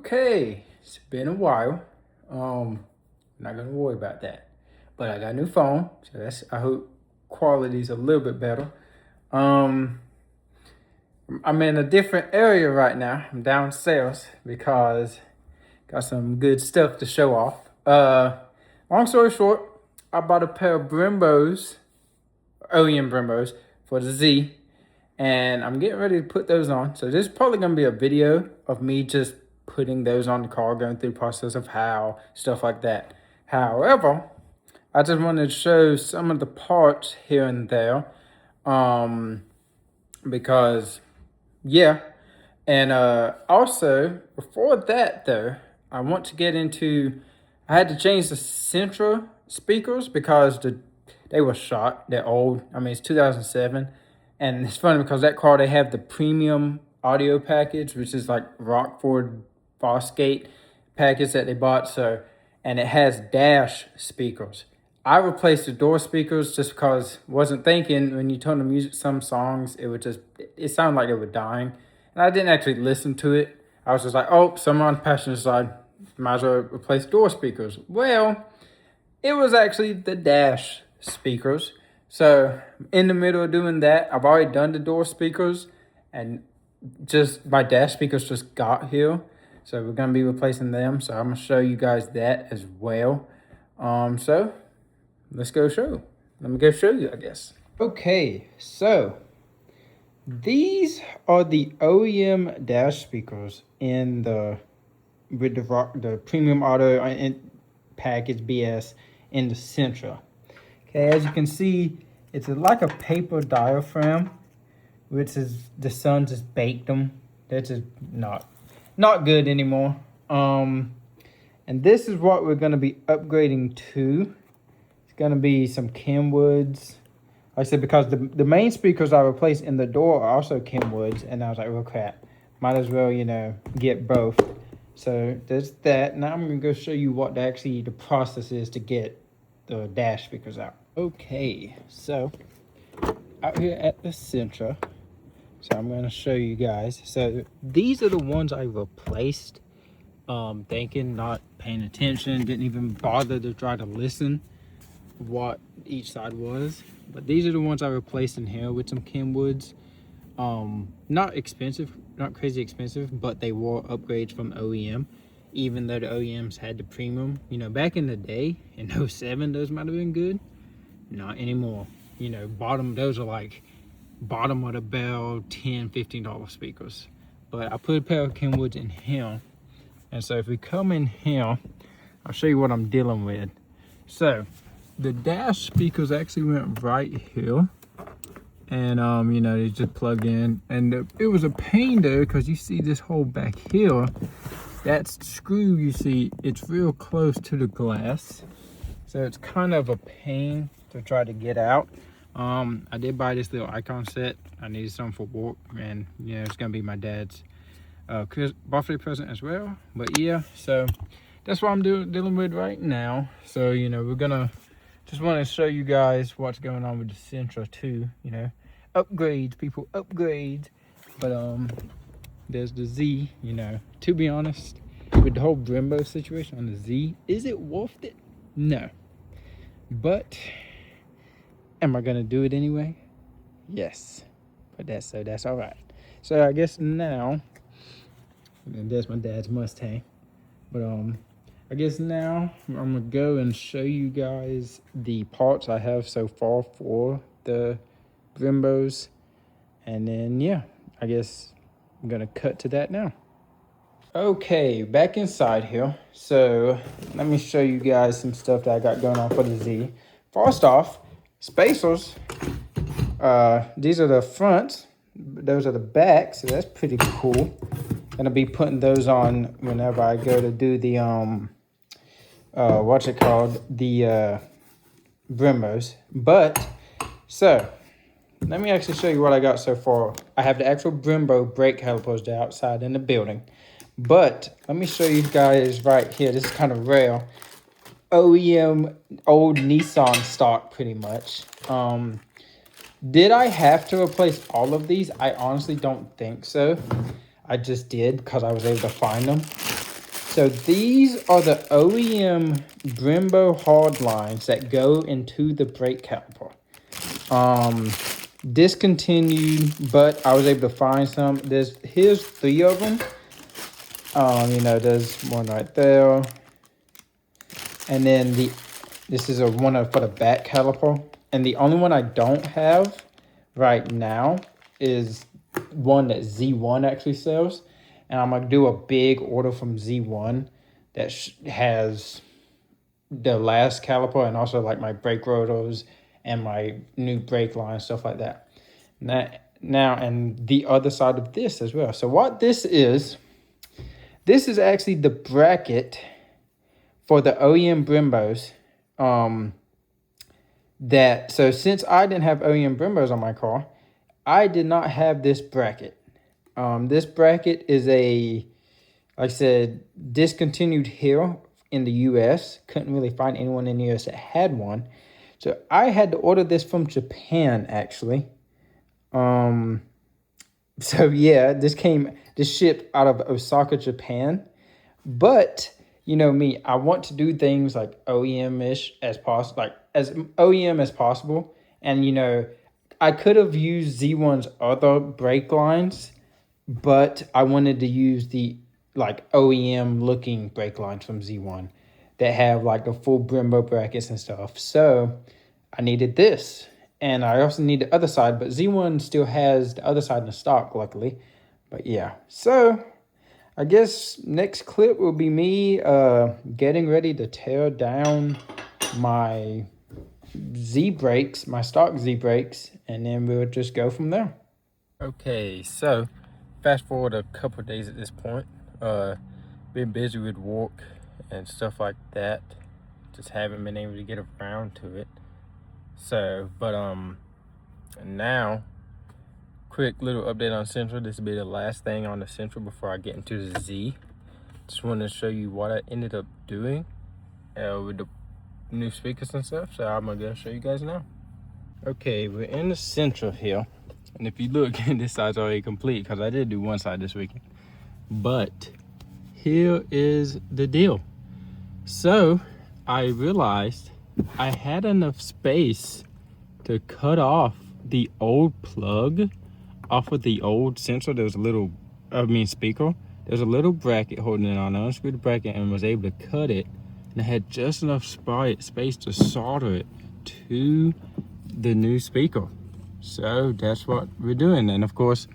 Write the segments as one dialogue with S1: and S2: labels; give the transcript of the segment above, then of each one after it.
S1: Okay, it's been a while. Not gonna worry about that. But I got a new phone, so I hope quality's a little bit better. Um, I'm in a different area right now. I'm downstairs because got some good stuff to show off. Long story short, I bought a pair of Brembos, OEM Brembos for the Z, and I'm getting ready to put those on. So this is probably gonna be a video of me just putting those on the car, going through the process of how, stuff like that. However, I just wanted to show some of the parts here and there, because yeah. And also, before that though, I want to get into, I had to change the Sentra speakers because they were shot. They're old. I mean, it's 2007. And it's funny because that car, they have the premium audio package, which is like Rockford Fosgate package that they bought. So, and it has dash speakers. I replaced the door speakers just because wasn't thinking when you turn the music, some songs, it sounded like they were dying. And I didn't actually listen to it. I was just like, oh, someone on the passenger side, might as well replace door speakers. Well, it was actually the dash speakers. So in the middle of doing that, I've already done the door speakers and just my dash speakers just got here. So we're gonna be replacing them. So I'm gonna show you guys that as well. So let's go show. Let me go show you, I guess. Okay, so these are the OEM dash speakers in with the premium audio and package BS in the Sentra. Okay, as you can see, it's like a paper diaphragm, which is the sun just baked them. That's just not good anymore. And this is what we're gonna be upgrading to. It's gonna be some Kenwoods. Like I said, because the main speakers I replaced in the door are also Kenwoods, and I was like, well, crap, might as well, get both. So there's that. Now I'm gonna go show you what the process is to get the dash speakers out. Okay, so out here at the Sentra, so I'm gonna show you guys. So these are the ones I replaced, thinking, not paying attention, didn't even bother to try to listen what each side was. But these are the ones I replaced in here with some Kenwoods. Not expensive, not crazy expensive, but they were upgrades from OEM, even though the OEMs had the premium. Back in the day in 07, those might have been good. Not anymore. Those are like bottom of the barrel $10-15 speakers. But I put a pair of Kenwoods in here, and so if we come in here, I'll show you what I'm dealing with. So the dash speakers actually went right here, and they just plug in, and it was a pain though, because you see this hole back here, that screw, you see it's real close to the glass, so it's kind of a pain to try to get out. I did buy this little icon set. I needed something for work, and it's gonna be my dad's birthday present as well. But yeah, so that's what I'm dealing with right now. So we're gonna just want to show you guys what's going on with the Sentra too. Upgrades, people, upgrades. But there's the Z. To be honest, with the whole Brembo situation on the Z, is it worth it? No. But am I gonna do it anyway? Yes. But that's all right. So I guess now, and there's my dad's Mustang. But I guess now I'm gonna go and show you guys the parts I have so far for the Brembos, and then yeah, I guess I'm gonna cut to that now. Okay, back inside here. So let me show you guys some stuff that I got going on for the Z. First off, spacers. These are the fronts, those are the backs, so that's pretty cool. Gonna be putting those on whenever I go to do the the Brembos. But so let me actually show you what I got so far. I have the actual Brembo brake calipers outside in the building, but let me show you guys right here. This is kind of rare. OEM old Nissan stock, pretty much. Did I have to replace all of these? I honestly don't think so. I just did because I was able to find them. So these are the OEM Brembo hard lines that go into the brake caliper. Discontinued, but I was able to find some. Here's 3 of them. There's one right there, and then this is one for the back caliper. And the only one I don't have right now is one that Z1 actually sells, and I'm gonna do a big order from Z1 that has the last caliper and also like my brake rotors and my new brake line, stuff like that. Now, and the other side of this as well. So what this is actually the bracket for the OEM Brembos. So since I didn't have OEM Brembos on my car, I did not have this bracket. This bracket is like I said, discontinued here in the US. Couldn't really find anyone in the US that had one. So I had to order this from Japan, actually. So yeah, this shipped out of Osaka, Japan. But you know me, I want to do things like OEM-ish as possible, like as OEM as possible. And I could have used Z1's other brake lines, but I wanted to use the like OEM looking brake lines from Z1 that have like the full Brembo brackets and stuff. So I needed this, and I also need the other side, but Z1 still has the other side in stock, luckily. But yeah, so I guess next clip will be me getting ready to tear down my Z brakes, my stock Z brakes, and then we'll just go from there. Okay, so fast forward a couple of days at this point. Been busy with work and stuff like that. Just haven't been able to get around to it. So, but now, quick little update on Sentra. This will be the last thing on the Sentra before I get into the Z. Just wanted to show you what I ended up doing with the new speakers and stuff. So I'm gonna show you guys now. Okay, we're in the Sentra here, and if you look, this side's already complete because I did do one side this weekend. But here is the deal. So I realized I had enough space to cut off the old plug off of the old sensor. There was a little, speaker. There's a little bracket holding it on. I unscrewed the bracket and was able to cut it. And I had just enough space to solder it to the new speaker. So that's what we're doing. And of course,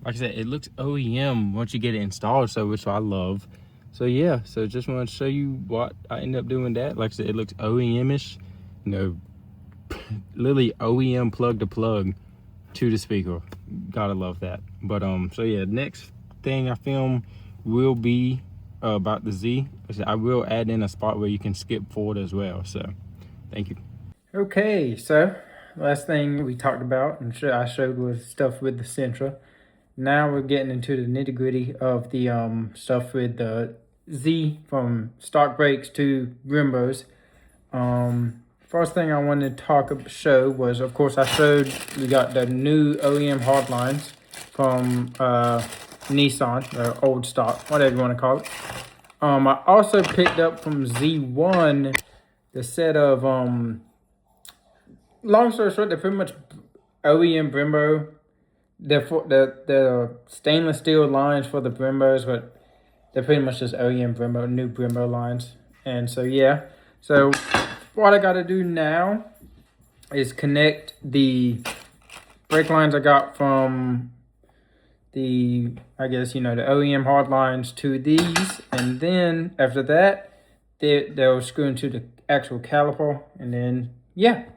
S1: like I said, it looks OEM once you get it installed, so which I love. So yeah, so just wanted to show you what I ended up doing that. Like I said, it looks OEM-ish, literally OEM plug to plug to the speaker. Gotta love that. But so yeah, next thing I film will be about the Z. I will add in a spot where you can skip forward as well. So thank you. Okay, so last thing we talked about and I showed was stuff with the Sentra. Now we're getting into the nitty-gritty of the stuff with the Z, from stock brakes to Brembos. First thing I wanted to show was, of course, I showed we got the new OEM hardlines from Nissan, or old stock, whatever you want to call it. I also picked up from Z1 the set of, long story short, they're pretty much OEM Brembo. They're stainless steel lines for the Brembos, but they're pretty much just OEM Brembo, new Brembo lines. And so, yeah. So, what I got to do now is connect the brake lines I got from the OEM hard lines to these. And then, after that, they'll screw into the actual caliper. And then, yeah.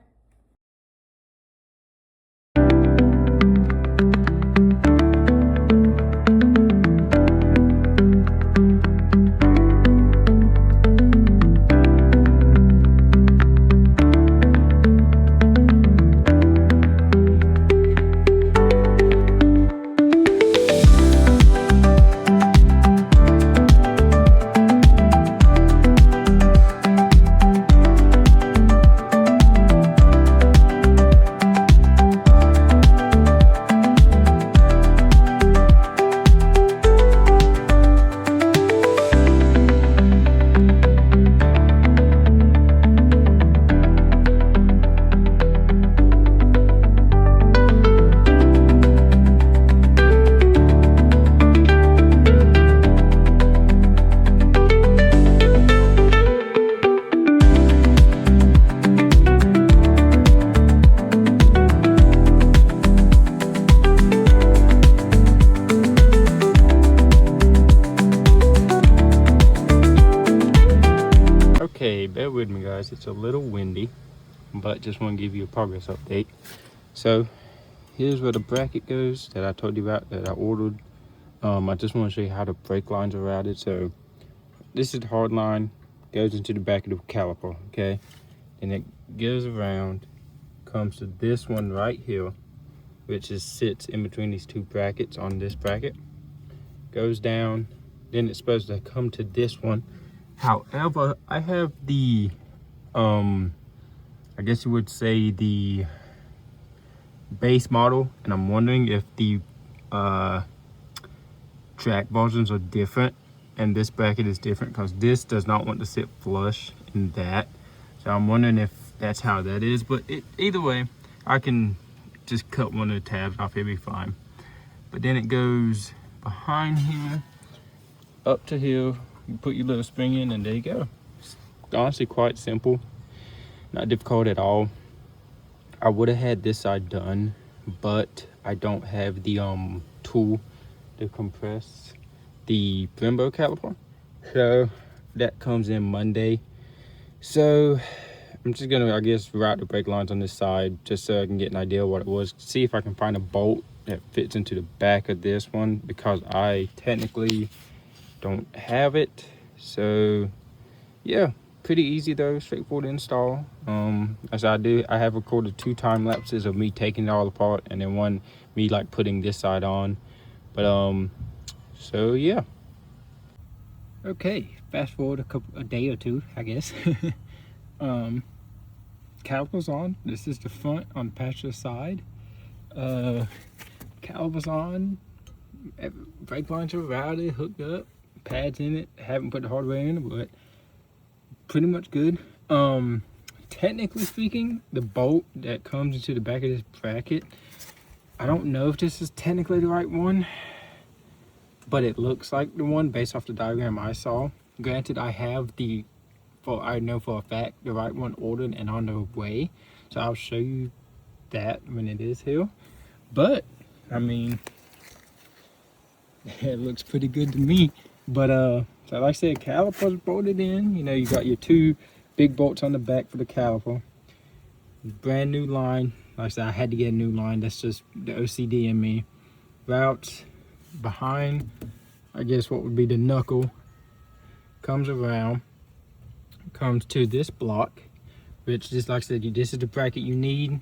S1: Hey, bear with me guys, it's a little windy, but just want to give you a progress update. So here's where the bracket goes that I told you about that I ordered. I just want to show you how the brake lines are routed. So this is the hard line, goes into the back of the caliper, okay? And it goes around, comes to this one right here, which sits in between these two brackets on this bracket, goes down, then it's supposed to come to this one. However, I have the I guess you would say the base model, and I'm wondering if the track versions are different and this bracket is different, because this does not want to sit flush in that. So I'm wondering if that's how that is, but either way, I can just cut one of the tabs off, it'll be fine. But then it goes behind here, up to here, you put your little spring in, and there you go. It's honestly quite simple, not difficult at all. I would have had this side done, but I don't have the tool to compress the Brembo caliper, so that comes in Monday. So I'm just gonna, I guess, route the brake lines on this side just so I can get an idea of what it was, see if I can find a bolt that fits into the back of this one, because I technically don't have it. So yeah, pretty easy though, straightforward install. As I have recorded 2 time lapses of me taking it all apart, and then one me like putting this side on. But so yeah. Okay, fast forward a day or two, I guess. Calipers on. This is the front on the passenger side. Calipers on. Brake lines are routed, hooked up, pads in it. Haven't put the hardware in, but pretty much good. Technically speaking, the bolt that comes into the back of this bracket, I don't know if this is technically the right one, but it looks like the one based off the diagram I saw. Granted, I have I know for a fact the right one ordered and on the way, so I'll show you that when it is here. But I mean, it looks pretty good to me. But so like I said, calipers bolted in. You know, you got your 2 big bolts on the back for the caliper. Brand new line. Like I said, I had to get a new line. That's just the OCD in me. Routes behind, I guess what would be the knuckle, comes around, comes to this block, which, just like I said, this is the bracket you need.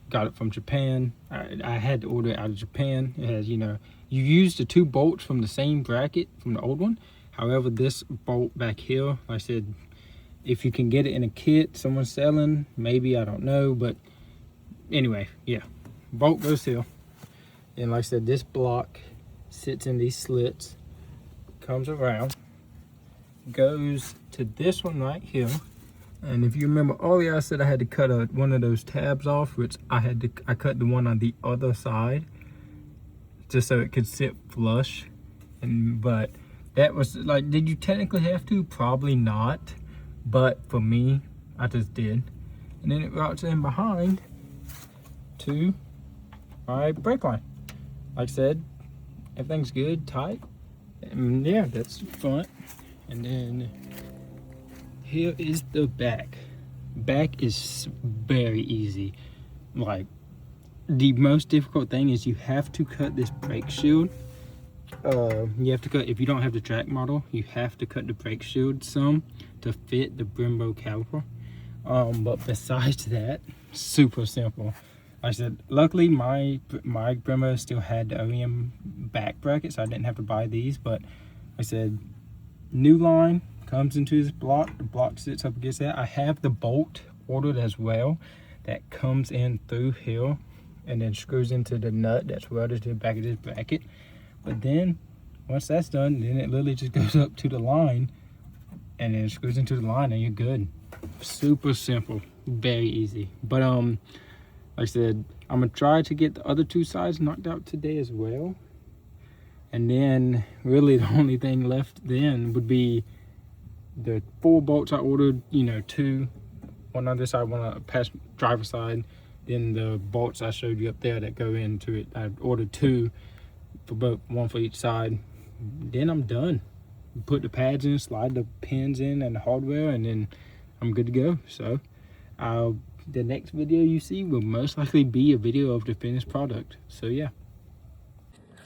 S1: Got it from Japan. I had to order it out of Japan. It has, you know, you use the 2 bolts from the same bracket from the old one. However, this bolt back here, like I said, if you can get it in a kit someone's selling, maybe, I don't know, but anyway, yeah, bolt goes here. And like I said, this block sits in these slits, comes around, goes to this one right here. And if you remember earlier, I said I had to cut one of those tabs off, which I cut the one on the other side just so it could sit flush. But that was like, did you technically have to? Probably not, but for me, I just did. And then it routes in behind to my brake line. Like I said, everything's good, tight. And yeah, that's the front. And then here is the back. Back is very easy. Like, the most difficult thing is you have to cut this brake shield. You have to cut, if you don't have the track model, you have to cut the brake shield some to fit the Brembo caliper. But besides that, super simple. Like I said, luckily my Brembo still had the OEM back bracket, so I didn't have to buy these. But like I said, new line comes into this block. The block sits up against that. I have the bolt ordered as well that comes in through here and then screws into the nut that's welded to the back of this bracket. But then once that's done, then it literally just goes up to the line and then screws into the line and you're good. Super simple, very easy. But like I said, I'm gonna try to get the other 2 sides knocked out today as well. And then really the only thing left then would be the 4 bolts I ordered, you know, 2, one on this side, one on the driver side. Then the bolts I showed you up there that go into it, I ordered 2 for both, 1 for each side. Then I'm done. Put the pads in, slide the pins in and the hardware, and then I'm good to go. So the next video you see will most likely be a video of the finished product. So yeah.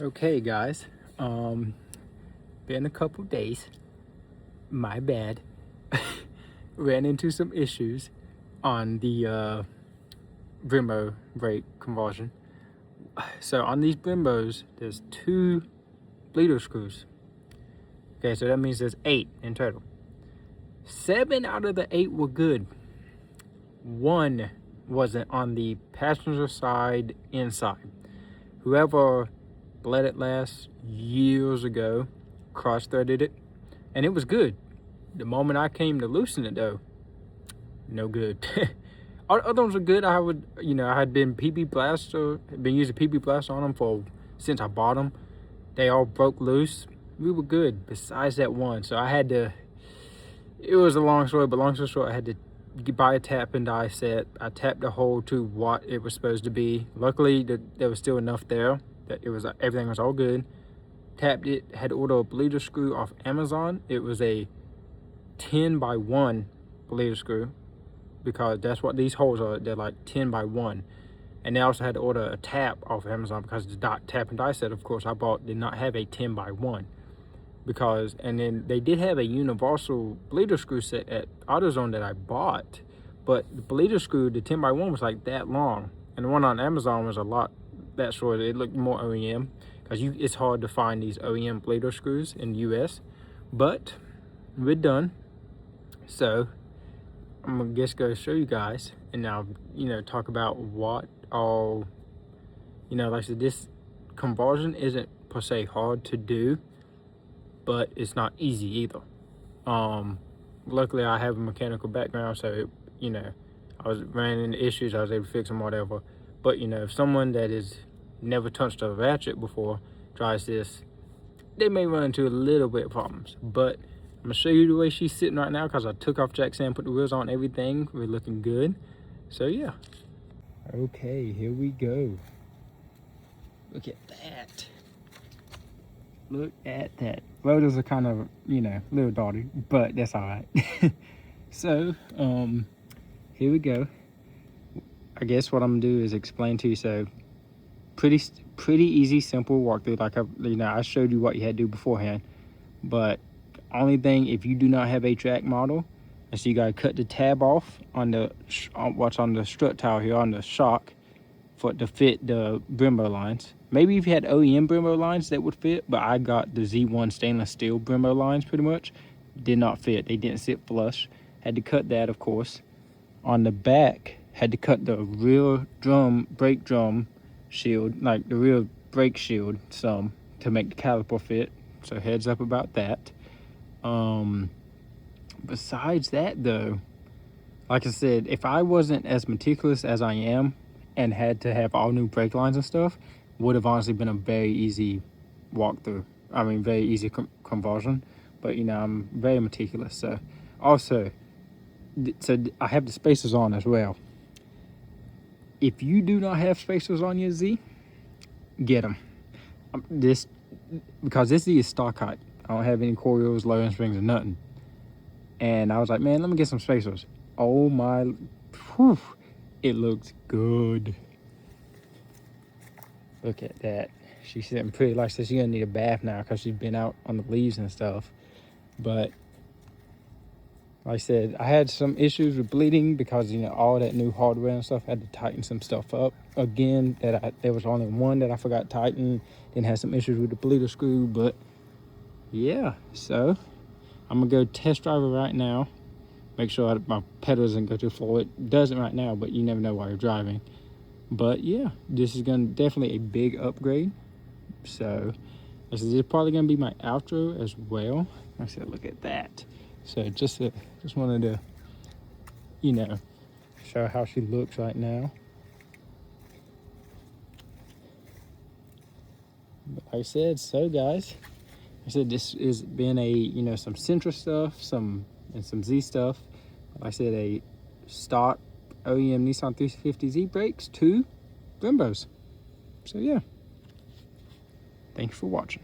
S1: Okay guys, been a couple days, my bad. Ran into some issues on the Brembo brake conversion. So on these Brembos, there's 2 bleeder screws. Okay, so that means there's 8 in total. 7 out of the 8 were good. 1 wasn't on the passenger side inside. Whoever bled it last years ago cross-threaded it, and it was good. The moment I came to loosen it though, no good. All the other ones were good. I had been been using PP Blaster on them since I bought them. They all broke loose. We were good besides that one. So I had to, it was a long story, but long story short, I had to buy a tap and die set. I tapped the hole to what it was supposed to be. Luckily, there was still enough there that everything was all good. Tapped it, had to order a bleeder screw off Amazon. It was a 10x1 bleeder screw, because that's what these holes are. They're like 10x1. And they also had to order a tap off Amazon, because the tap and die set, of course, I bought did not have a 10x1. And then they did have a universal bleeder screw set at AutoZone that I bought, but the bleeder screw, the 10x1 was like that long, and the one on Amazon was a lot that short. It looked more OEM, because it's hard to find these OEM bleeder screws in the US. But we're done. So I'm gonna just go show you guys, and now talk about what all, like I said, this conversion isn't per se hard to do, but it's not easy either. Luckily I have a mechanical background, so I was running into issues, I was able to fix them, whatever. But if someone that has never touched a ratchet before tries this, they may run into a little bit of problems. But I'm gonna show you the way she's sitting right now, because I took off jack stand, put the wheels on, everything. We're looking good. So yeah. Okay, here we go. Look at that. Look at that. Rotors are kind of, little dotty, but that's all right. So, here we go. I guess what I'm gonna do is explain to you. So, pretty easy, simple walkthrough. Like I showed you what you had to do beforehand. But only thing, if you do not have a track model, and so you gotta cut the tab off on what's on the strut towel here on the shock to fit the Brembo lines. Maybe if you had OEM Brembo lines that would fit, but I got the Z1 stainless steel Brembo lines pretty much. Did not fit. They didn't sit flush. Had to cut that, of course. On the back, had to cut the rear brake drum shield, like the rear brake shield, some to make the caliper fit. So heads up about that. Besides that though, like I said, if I wasn't as meticulous as I am and had to have all new brake lines and stuff, would have honestly been a very easy walkthrough. I mean, very easy conversion. But I'm very meticulous. So also, I have the spacers on as well. If you do not have spacers on your Z, get them. Because this Z is stock height. I don't have any coils, low-end springs, or nothing. And I was like, man, let me get some spacers. Oh my, whew, it looks good. Look at that. She's sitting pretty. Like I said, she's gonna need a bath now because she's been out on the leaves and stuff. But like I said, I had some issues with bleeding because all that new hardware and stuff. Had to tighten some stuff up again. There was only one that I forgot to tighten. Then had some issues with the bleeder screw. But yeah, so I'm gonna go test drive it right now. Make sure my pedal doesn't go to the floor. It doesn't right now, but you never know while you're driving. But yeah, this is definitely a big upgrade. So this is probably gonna be my outro as well. Like I said, look at that. So just wanted to, show how she looks right now. But like I said, so guys, this has been a some Sentra stuff, some Z stuff. Like I said, a stock OEM Nissan 350Z brakes, 2 Brembos. So yeah, thanks for watching.